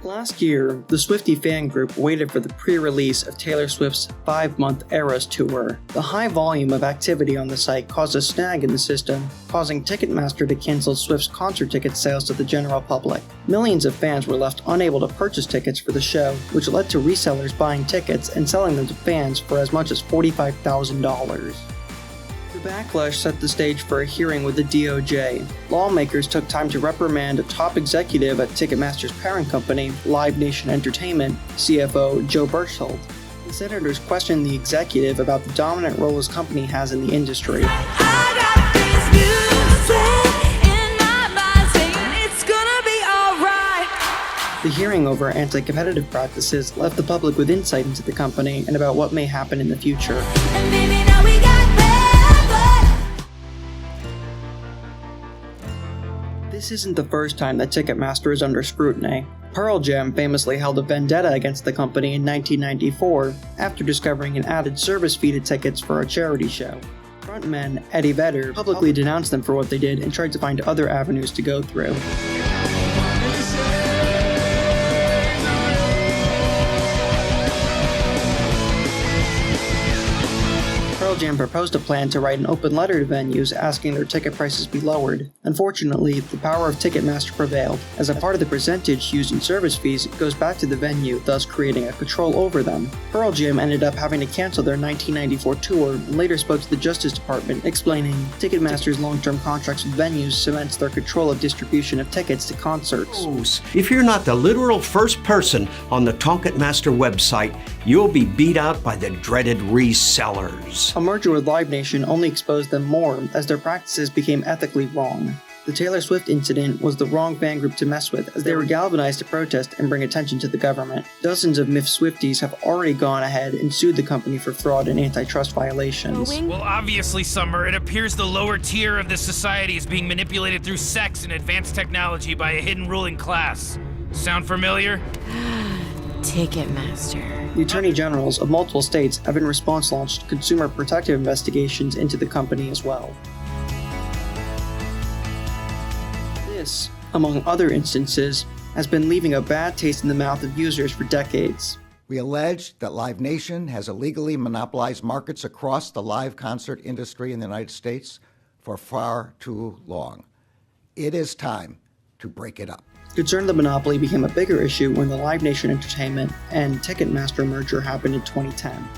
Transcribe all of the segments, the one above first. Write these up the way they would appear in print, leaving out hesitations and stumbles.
Last year, the Swiftie fan group waited for the pre-release of Taylor Swift's 5-month Eras tour. The high volume of activity on the site caused a snag in the system, causing Ticketmaster to cancel Swift's concert ticket sales to the general public. Millions of fans were left unable to purchase tickets for the show, which led to resellers buying tickets and selling them to fans for as much as $45,000. The backlash set the stage for a hearing with the DOJ. Lawmakers took time to reprimand a top executive at Ticketmaster's parent company, Live Nation Entertainment, CFO Joe Berchtold. The senators questioned the executive about the dominant role his company has in the industry. The hearing over anti-competitive practices left the public with insight into the company and about what may happen in the future. This isn't the first time that Ticketmaster is under scrutiny. Pearl Jam famously held a vendetta against the company in 1994 after discovering an added service fee to tickets for a charity show. Frontman Eddie Vedder publicly denounced them for what they did and tried to find other avenues to go through. Pearl Jam proposed a plan to write an open letter to venues asking their ticket prices be lowered. Unfortunately, the power of Ticketmaster prevailed, as a part of the percentage used in service fees goes back to the venue, thus creating a control over them. Pearl Jam ended up having to cancel their 1994 tour and later spoke to the Justice Department, explaining, Ticketmaster's long-term contracts with venues cements their control of distribution of tickets to concerts. If you're not the literal first person on the Ticketmaster website, you'll be beat out by the dreaded resellers. A merger with Live Nation only exposed them more as their practices became ethically wrong. The Taylor Swift incident was the wrong fan group to mess with, as they were galvanized to protest and bring attention to the government. Dozens of MIF Swifties have already gone ahead and sued the company for fraud and antitrust violations. Well, obviously, Summer, it appears the lower tier of this society is being manipulated through sex and advanced technology by a hidden ruling class. Sound familiar? Ticketmaster. The Attorney Generals of multiple states have in response launched consumer protective investigations into the company as well. This, among other instances, has been leaving a bad taste in the mouth of users for decades. We allege that Live Nation has illegally monopolized markets across the live concert industry in the United States for far too long. It is time to break it up. Concern of the monopoly became a bigger issue when the Live Nation Entertainment and Ticketmaster merger happened in 2010.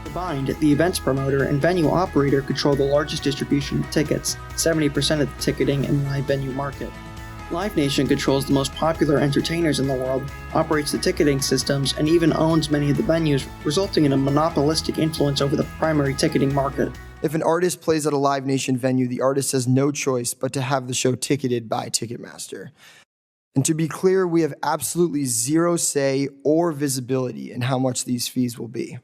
Combined, the events promoter and venue operator control the largest distribution of tickets, 70% of the ticketing in the live venue market. Live Nation controls the most popular entertainers in the world, operates the ticketing systems, and even owns many of the venues, resulting in a monopolistic influence over the primary ticketing market. If an artist plays at a Live Nation venue, the artist has no choice but to have the show ticketed by Ticketmaster. And to be clear, we have absolutely zero say or visibility in how much these fees will be.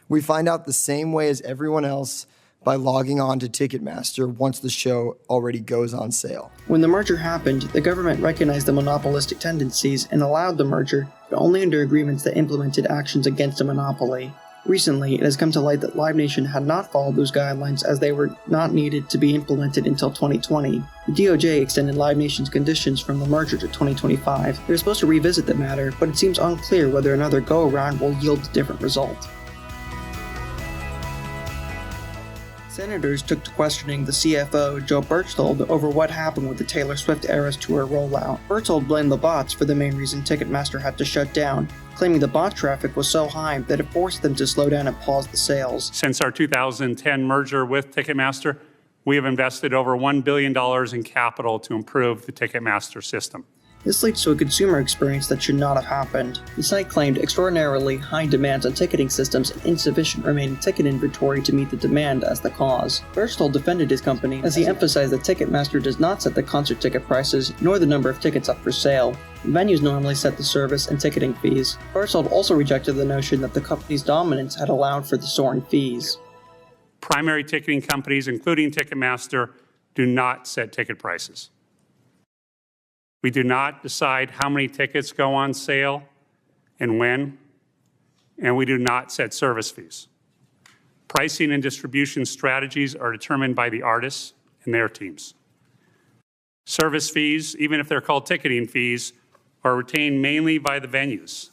We find out the same way as everyone else by logging on to Ticketmaster once the show already goes on sale. When the merger happened, the government recognized the monopolistic tendencies and allowed the merger, but only under agreements that implemented actions against a monopoly. Recently, it has come to light that Live Nation had not followed those guidelines as they were not needed to be implemented until 2020. The DOJ extended Live Nation's conditions from the merger to 2025. They were supposed to revisit the matter, but it seems unclear whether another go-around will yield a different result. Senators took to questioning the CFO, Joe Berchtold, over what happened with the Taylor Swift Eras Tour rollout. Berchtold blamed the bots for the main reason Ticketmaster had to shut down, claiming the bot traffic was so high that it forced them to slow down and pause the sales. Since our 2010 merger with Ticketmaster, we have invested over $1 billion in capital to improve the Ticketmaster system. This leads to a consumer experience that should not have happened. The site claimed extraordinarily high demands on ticketing systems and insufficient remaining ticket inventory to meet the demand as the cause. Berchtold defended his company as he emphasized that Ticketmaster does not set the concert ticket prices nor the number of tickets up for sale. Venues normally set the service and ticketing fees. Berchtold also rejected the notion that the company's dominance had allowed for the soaring fees. Primary ticketing companies, including Ticketmaster, do not set ticket prices. We do not decide how many tickets go on sale and when, and we do not set service fees. Pricing and distribution strategies are determined by the artists and their teams. Service fees, even if they're called ticketing fees, are retained mainly by the venues,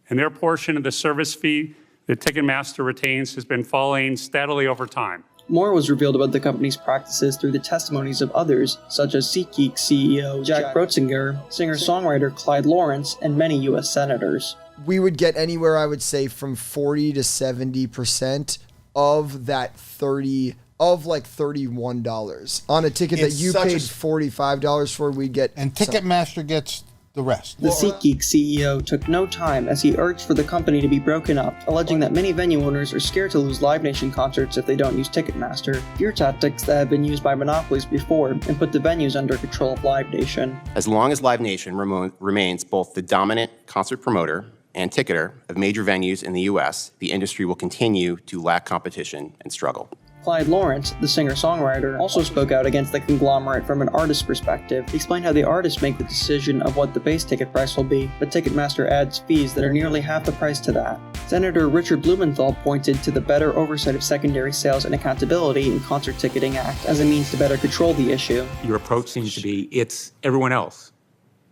and their portion of the service fee that Ticketmaster retains has been falling steadily over time. More was revealed about the company's practices through the testimonies of others, such as SeatGeek CEO Jack Brotzinger, singer-songwriter Clyde Lawrence, and many U.S. senators. We would get anywhere, I would say, from 40 to 70% of that $31 on a ticket that you paid $45 for. We'd get, and Ticketmaster gets the rest. The SeatGeek CEO took no time as he urged for the company to be broken up, alleging that many venue owners are scared to lose Live Nation concerts if they don't use Ticketmaster, fear tactics that have been used by monopolies before and put the venues under control of Live Nation. As long as Live Nation remains both the dominant concert promoter and ticketer of major venues in the U.S., the industry will continue to lack competition and struggle. Clyde Lawrence, the singer-songwriter, also spoke out against the conglomerate from an artist's perspective. He explained how the artists make the decision of what the base ticket price will be, but Ticketmaster adds fees that are nearly half the price to that. Senator Richard Blumenthal pointed to the better oversight of secondary sales and accountability in Concert Ticketing Act as a means to better control the issue. Your approach seems to be it's everyone else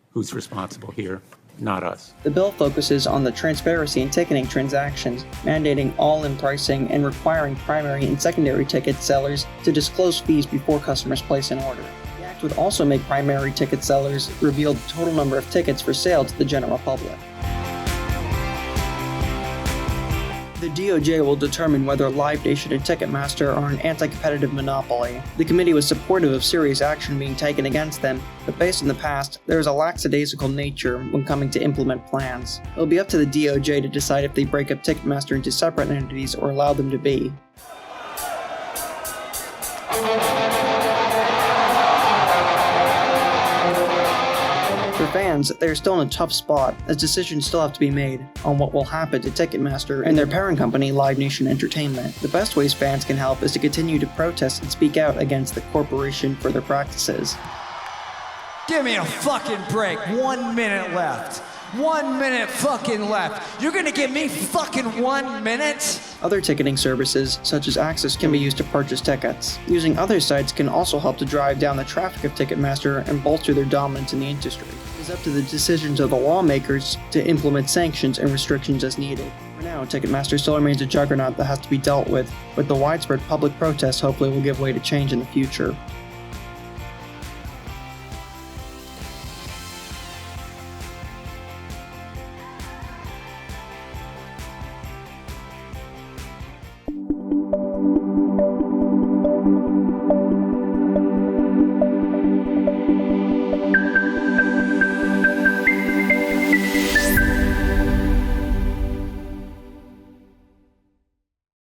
who's responsible here, not us. The bill focuses on the transparency in ticketing transactions, mandating all-in pricing and requiring primary and secondary ticket sellers to disclose fees before customers place an order. The act would also make primary ticket sellers reveal the total number of tickets for sale to the general public. The DOJ will determine whether Live Nation and Ticketmaster are an anti-competitive monopoly. The committee was supportive of serious action being taken against them, but based on the past, there is a lackadaisical nature when coming to implement plans. It will be up to the DOJ to decide if they break up Ticketmaster into separate entities or allow them to be. For fans, they are still in a tough spot, as decisions still have to be made on what will happen to Ticketmaster and their parent company, Live Nation Entertainment. The best ways fans can help is to continue to protest and speak out against the corporation for their practices. Give me a fucking break. 1 minute left. 1 minute fucking left. You're gonna give me fucking 1 minute? Other ticketing services, such as Access, can be used to purchase tickets. Using other sites can also help to drive down the traffic of Ticketmaster and bolster their dominance in the industry. It is up to the decisions of the lawmakers to implement sanctions and restrictions as needed. For now, Ticketmaster still remains a juggernaut that has to be dealt with, but the widespread public protests hopefully will give way to change in the future.